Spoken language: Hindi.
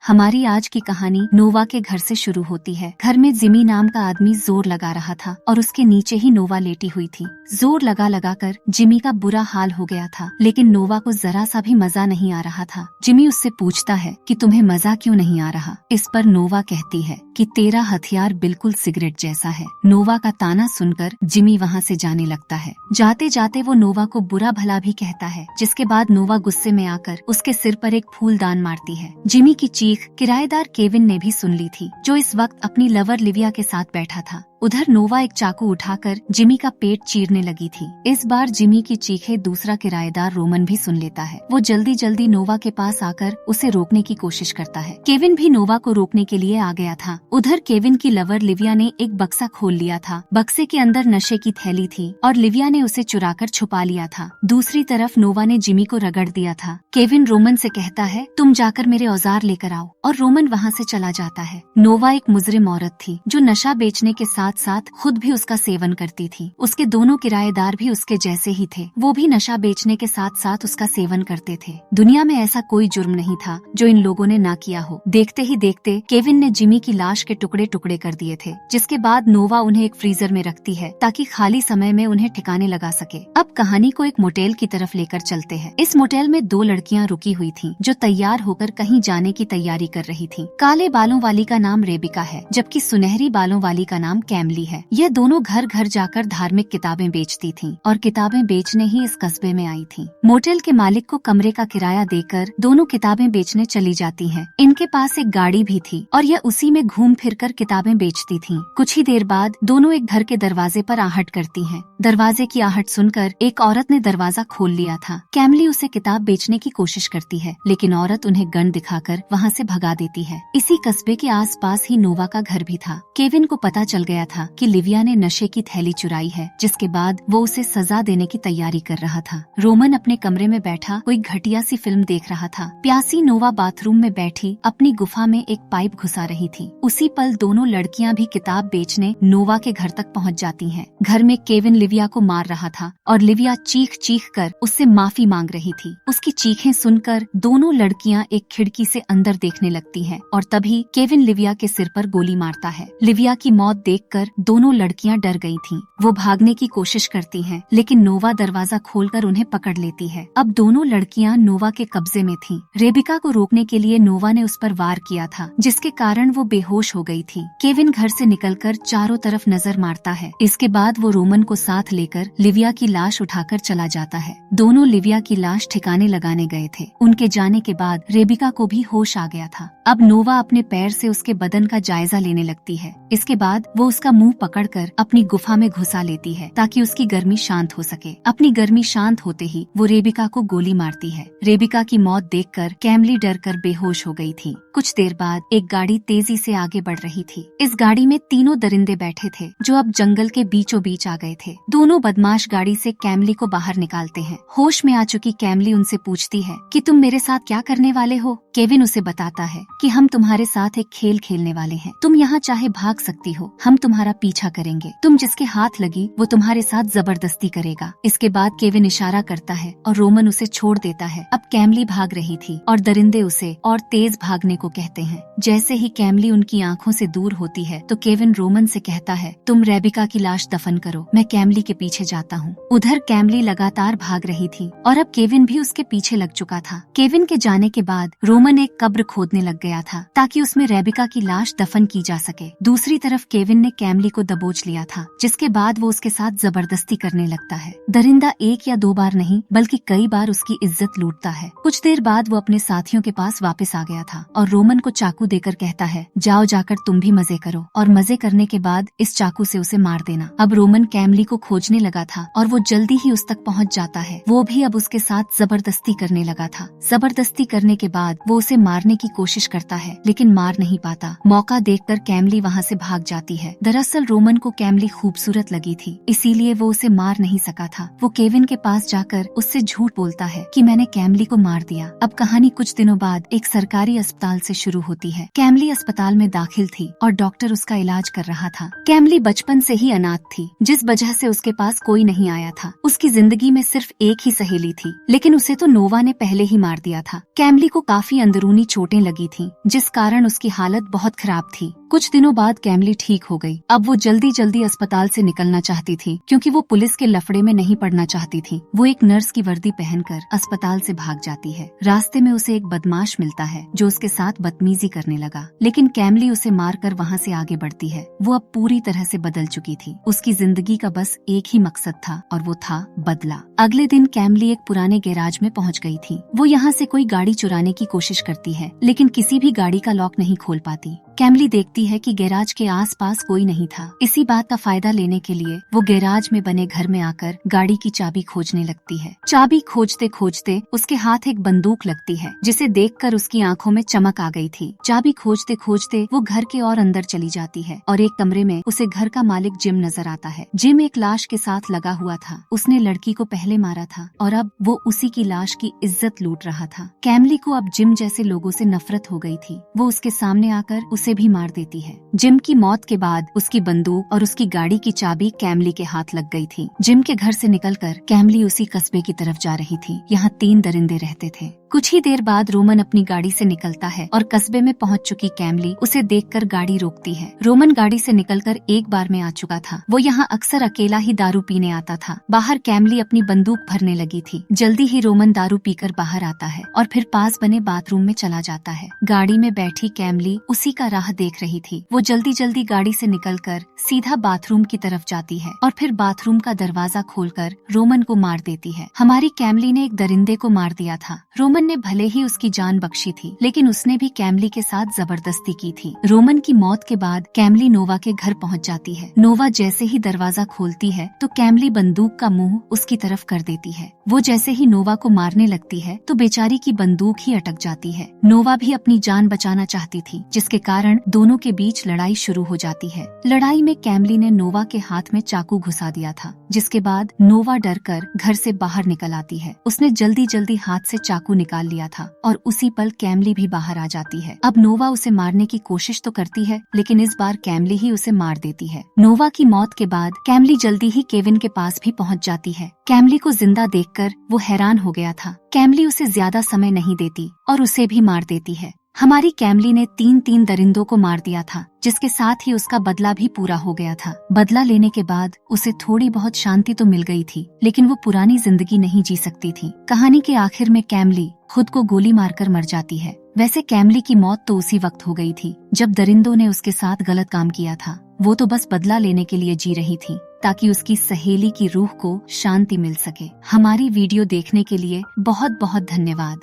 हमारी आज की कहानी नोवा के घर से शुरू होती है। घर में जिमी नाम का आदमी जोर लगा रहा था और उसके नीचे ही नोवा लेटी हुई थी। जोर लगा लगा कर जिमी का बुरा हाल हो गया था, लेकिन नोवा को जरा सा भी मजा नहीं आ रहा था। जिमी उससे पूछता है कि तुम्हें मजा क्यों नहीं आ रहा। इस पर नोवा कहती है कि तेरा हथियार बिल्कुल सिगरेट जैसा है। नोवा का ताना सुनकर जिमी वहाँ से जाने लगता है। जाते जाते वो नोवा को बुरा भला भी कहता है, जिसके बाद नोवा गुस्से में आकर उसके सिर पर एक फूलदान मारती है। जिमी की चीख किराएदार केविन ने भी सुन ली थी, जो इस वक्त अपनी लवर लिविया के साथ बैठा था। उधर नोवा एक चाकू उठाकर जिमी का पेट चीरने लगी थी। इस बार जिमी की चीखें दूसरा किराएदार रोमन भी सुन लेता है। वो जल्दी जल्दी नोवा के पास आकर उसे रोकने की कोशिश करता है। केविन भी नोवा को रोकने के लिए आ गया था। उधर केविन की लवर लिविया ने एक बक्सा खोल लिया था। बक्से के अंदर नशे की थैली थी और लिविया ने उसे चुराकर छुपा लिया था। दूसरी तरफ नोवा ने जिमी को रगड़ दिया था। केविन रोमन से कहता है, तुम जाकर मेरे औजार लेकर आओ, और रोमन वहाँ से चला जाता है। नोवा एक मुजरिम औरत थी जो नशा बेचने के साथ साथ खुद भी उसका सेवन करती थी। उसके दोनों किराएदार भी उसके जैसे ही थे। वो भी नशा बेचने के साथ साथ उसका सेवन करते थे। दुनिया में ऐसा कोई जुर्म नहीं था जो इन लोगों ने ना किया हो। देखते ही देखते केविन ने जिमी की लाश के टुकड़े टुकड़े कर दिए थे, जिसके बाद नोवा उन्हें एक फ्रीजर में रखती है ताकि खाली समय में उन्हें ठिकाने लगा सके। अब कहानी को एक मोटेल की तरफ लेकर चलते हैं। इस मोटेल में दो लड़कियां रुकी हुई थीं, जो तैयार होकर कहीं जाने की तैयारी कर रही थीं। काले बालों वाली का नाम रेबिका है, जबकि सुनहरी बालों वाली का नाम कैमली है। यह दोनों घर घर जाकर धार्मिक किताबें बेचती थीं और किताबें बेचने ही इस कस्बे में आई थीं। मोटेल के मालिक को कमरे का किराया देकर दोनों किताबें बेचने चली जाती हैं। इनके पास एक गाड़ी भी थी और यह उसी में घूम फिरकर किताबें बेचती थीं। कुछ ही देर बाद दोनों एक घर के दरवाजे पर आहट करती हैं। दरवाजे की आहट सुनकर एक औरत ने दरवाजा खोल लिया था। कैमली उसे किताब बेचने की कोशिश करती है, लेकिन औरत उन्हें गन दिखाकर वहाँ से भगा देती है। इसी कस्बे के आसपास ही नोवा का घर भी था। केविन को पता चल गया था कि लिविया ने नशे की थैली चुराई है, जिसके बाद वो उसे सजा देने की तैयारी कर रहा था। रोमन अपने कमरे में बैठा कोई घटिया सी फिल्म देख रहा था। प्यासी नोवा बाथरूम में बैठी अपनी गुफा में एक पाइप घुसा रही थी। उसी पल दोनों लड़कियां भी किताब बेचने नोवा के घर तक पहुंच जाती हैं। घर में केविन लिविया को मार रहा था और लिविया चीख चीख कर उससे माफी मांग रही थी। उसकी चीखें सुनकर दोनों लड़कियां एक खिड़की से अंदर देखने लगती हैं और तभी केविन लिविया के सिर पर गोली मारता है। लिविया की मौत देखकर दोनों लड़कियां डर गई थीं। वो भागने की कोशिश करती हैं, लेकिन नोवा दरवाजा खोलकर उन्हें पकड़ लेती है। अब दोनों लड़कियां नोवा के कब्जे में थीं। रेबिका को रोकने के लिए नोवा ने उस पर वार किया था, जिसके कारण वो बेहोश हो गई थी। केविन घर से निकलकर चारों तरफ नजर मारता है। इसके बाद वो रोमन को साथ लेकर लिविया की लाश उठाकर चला जाता है। दोनों लिविया की लाश ठिकाने लगाने गए थे। उनके जाने के बाद रेबिका को भी होश आ गया था। अब नोवा अपने पैर से उसके बदन का जायजा लेने लगती है। इसके बाद वो उसका मुंह पकड़कर अपनी गुफा में घुसा लेती है ताकि उसकी गर्मी शांत हो सके। अपनी गर्मी शांत होते ही वो रेबिका को गोली मारती है। रेबिका की मौत देखकर कैमली डरकर बेहोश हो गई थी। कुछ देर बाद एक गाड़ी तेजी से आगे बढ़ रही थी। इस गाड़ी में तीनों दरिंदे बैठे थे, जो अब जंगल के बीचों बीच आ गए थे। दोनों बदमाश गाड़ी से कैमली को बाहर निकालते हैं। होश में आ चुकी कैमली उनसे पूछती है कि तुम मेरे साथ क्या करने वाले हो। केविन उसे बताता है कि हम तुम्हारे साथ एक खेल खेलने वाले हैं। तुम यहाँ चाहे भाग सकती हो, हम तुम्हारा पीछा करेंगे। तुम जिसके हाथ लगी वो तुम्हारे साथ जबरदस्ती करेगा। इसके बाद केविन इशारा करता है और रोमन उसे छोड़ देता है। अब कैमली भाग रही थी और दरिंदे उसे और तेज भागने को कहते हैं। जैसे ही कैमली उनकी आंखों से दूर होती है तो केविन रोमन से कहता है, तुम रेबिका की लाश दफन करो, मैं कैमली के पीछे जाता हूँ। उधर कैमली लगातार भाग रही थी और अब केविन भी उसके पीछे लग चुका था। केविन के जाने के बाद रोमन एक कब्र खोदने लग गया था ताकि उसमें रेबिका की लाश दफन की जा सके। दूसरी तरफ केविन ने कैमली को दबोच लिया था, जिसके बाद वो उसके साथ जबरदस्ती करने लगता है। दरिंदा एक या दो बार नहीं बल्कि कई बार उसकी इज्जत लूटता है। कुछ देर बाद वो अपने साथियों के पास वापस आ गया था और रोमन को चाकू देकर कहता है, जाओ जाकर तुम भी मजे करो, और मजे करने के बाद इस चाकू से उसे मार देना। अब रोमन कैमली को खोजने लगा था और वो जल्दी ही उस तक पहुंच जाता है। वो भी अब उसके साथ जबरदस्ती करने लगा था। जबरदस्ती करने के बाद वो उसे मारने की कोशिश करता है, लेकिन मार नहीं पाता। मौका देखकर कैमली वहाँ से भाग जाती है। दरअसल रोमन को कैमली खूबसूरत लगी थी, इसीलिए वो उसे मार नहीं सका था। वो केविन के पास जाकर उससे झूठ बोलता है कि मैंने कैमली को मार दिया। अब कहानी कुछ दिनों बाद एक सरकारी अस्पताल से शुरू होती है। कैमली अस्पताल में दाखिल थी और डॉक्टर उसका इलाज कर रहा था। कैमली बचपन से ही अनाथ थी, जिस वजह से उसके पास कोई नहीं आया था। उसकी जिंदगी में सिर्फ एक ही सहेली थी, लेकिन उसे तो नोवा ने पहले ही मार दिया था। कैमली को काफी अंदरूनी चोटें लगी थी, जिस कारण उसकी हालत बहुत खराब थी। कुछ दिनों बाद कैमली ठीक हो गई। अब वो जल्दी जल्दी अस्पताल से निकलना चाहती थी, क्योंकि वो पुलिस के लफड़े में नहीं पड़ना चाहती थी। वो एक नर्स की वर्दी पहनकर अस्पताल से भाग जाती है। रास्ते में उसे एक बदमाश मिलता है जो उसके साथ बदतमीजी करने लगा, लेकिन कैमली उसे मारकर वहाँ से आगे बढ़ती है। वो अब पूरी तरह से बदल चुकी थी। उसकी जिंदगी का बस एक ही मकसद था और वो था बदला। अगले दिन कैमली एक पुराने गैराज में पहुँच गई थी। वो यहाँ से कोई गाड़ी चुराने की कोशिश करती है, लेकिन किसी भी गाड़ी का लॉक नहीं खोल पाती। कैमली देखती है कि गैराज के आसपास कोई नहीं था। इसी बात का फायदा लेने के लिए वो गैराज में बने घर में आकर गाड़ी की चाबी खोजने लगती है। चाबी खोजते खोजते उसके हाथ एक बंदूक लगती है, जिसे देखकर उसकी आंखों में चमक आ गई थी। चाबी खोजते खोजते वो घर के और अंदर चली जाती है और एक कमरे में उसे घर का मालिक जिम नजर आता है। जिम एक लाश के साथ लगा हुआ था। उसने लड़की को पहले मारा था और अब वो उसी की लाश की इज्जत लूट रहा था। कैमली को अब जिम जैसे लोगों से नफरत हो गई थी। वो उसके सामने आकर उसे भी मार देती है। जिम की मौत के बाद उसकी बंदूक और उसकी गाड़ी की चाबी कैमली के हाथ लग गई थी। जिम के घर से निकलकर कैमली उसी कस्बे की तरफ जा रही थी। यहाँ 3 दरिंदे रहते थे। कुछ ही देर बाद रोमन अपनी गाड़ी से निकलता है और कस्बे में पहुंच चुकी कैमली उसे देखकर गाड़ी रोकती है। रोमन गाड़ी से निकलकर एक बार में आ चुका था। वो यहाँ अक्सर अकेला ही दारू पीने आता था। बाहर कैमली अपनी बंदूक भरने लगी थी। जल्दी ही रोमन दारू पीकर बाहर आता है और फिर पास बने बाथरूम में चला जाता है। गाड़ी में बैठी कैमली उसी का राह देख रही थी। वो जल्दी जल्दी गाड़ी से निकलकर सीधा बाथरूम की तरफ जाती है और फिर बाथरूम का दरवाजा खोलकर रोमन को मार देती है। हमारी कैमली ने एक दरिंदे को मार दिया था। रोमन ने भले ही उसकी जान बख्शी थी, लेकिन उसने भी कैमली के साथ जबरदस्ती की थी। रोमन की मौत के बाद कैमली नोवा के घर पहुंच जाती है। नोवा जैसे ही दरवाजा खोलती है तो कैमली बंदूक का मुंह उसकी तरफ कर देती है। वो जैसे ही नोवा को मारने लगती है तो बेचारी की बंदूक ही अटक जाती है। नोवा भी अपनी जान बचाना चाहती थी, जिसके कारण दोनों के बीच लड़ाई शुरू हो जाती है। लड़ाई में कैमली ने नोवा के हाथ में चाकू घुसा दिया था, जिसके बाद नोवा डरकर घर से बाहर निकल आती है। उसने जल्दी जल्दी हाथ से चाकू निकाल लिया था और उसी पल कैमली भी बाहर आ जाती है। अब नोवा उसे मारने की कोशिश तो करती है, लेकिन इस बार कैमली ही उसे मार देती है। नोवा की मौत के बाद कैमली जल्दी ही केविन के पास भी पहुंच जाती है। कैमली को जिंदा देखकर वो हैरान हो गया था। कैमली उसे ज्यादा समय नहीं देती और उसे भी मार देती है। हमारी कैमली ने 3 दरिंदों को मार दिया था, जिसके साथ ही उसका बदला भी पूरा हो गया था। बदला लेने के बाद उसे थोड़ी बहुत शांति तो मिल गई थी, लेकिन वो पुरानी जिंदगी नहीं जी सकती थी। कहानी के आखिर में कैमली खुद को गोली मारकर मर जाती है। वैसे कैमली की मौत तो उसी वक्त हो गई थी जब दरिंदों ने उसके साथ गलत काम किया था। वो तो बस बदला लेने के लिए जी रही थी, ताकि उसकी सहेली की रूह को शांति मिल सके। हमारी वीडियो देखने के लिए बहुत बहुत धन्यवाद।